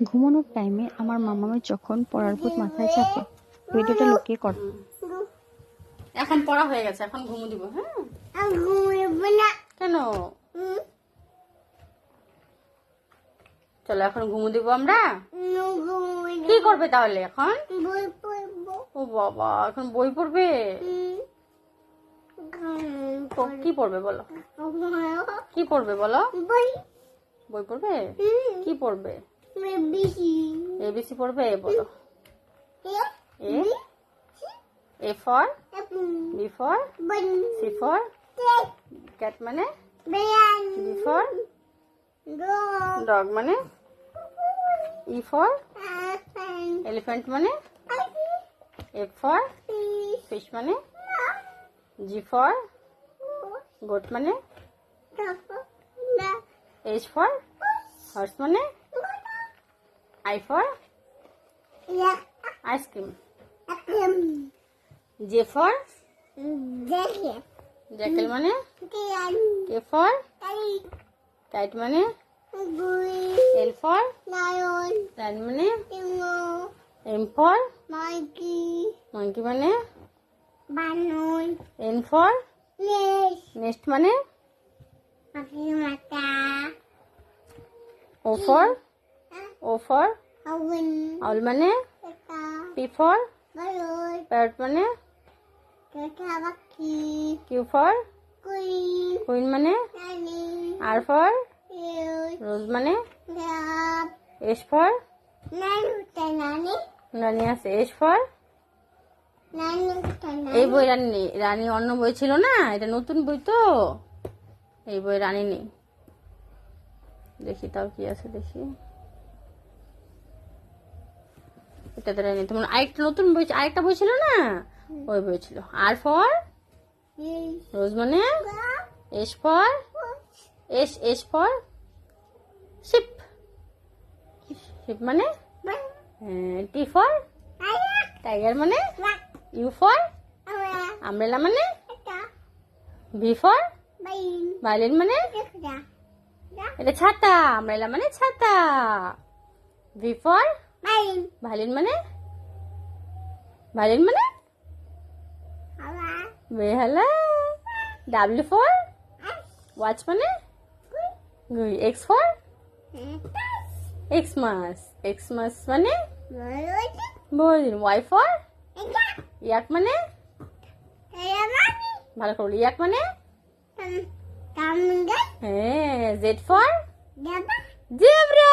ঘুমানোর টাইমে আমার মামামের যখন পড়ার ভূত মাথায় চাপে, ভিডিওটা লুকিয়ে কর। এখন পড়া হয়ে গেছে, এখন ঘুমু দিব। হ্যাঁ কেন? চলো এখন ঘুমু দিব আমরা। কি করবে তাহলে এখন? ও বাবা, এখন বই পড়বে? কি পড়বে বলো? কি পড়বে বলো? বই পড়বে? কি পড়বে? এবিসি পড়বে। বলো। A for B for C for cat মানে B for dog মানে E for elephant মানে F for fish মানে G for goat মানে H for horse মানে I for ice cream J for jackal মানে K for kite মানে L for lion মানে M for monkey মানে N for nest মানে O for owl মানে P for parrot মানে Q for queen মানে R for rose মানে S for রানী আছে S for এই বই রানী নেই। রানী অন্য বই ছিল না, এটা নতুন বই তো, এই বই রানী নেই। দেখি তাও কি আছে, দেখি। এটাতে রানী। তোমার আরেকটা নতুন বই, আরেকটা বই ছিল না, ওই বই ছিল। আর ফর রোজ মানে S for S for ship মানে টি ফর টাইগার মানে ইউ ফর আমব্রেলা মানে ভি ফর ভায়োলিন মানে এটা ছাতা। আমব্রেলা মানে ছাতা। ভি ফর ভায়োলিন মানে বেহালা। ডাব্লিউ ফর ওয়াচ মানে ঘড়ি। এক্স ফর এক্সমাস মানে বড়দিন। ওয়াই ফর ইয়াক মানে ভালো করো। ইয়াক মানে হ্যাঁ। Z for zebra.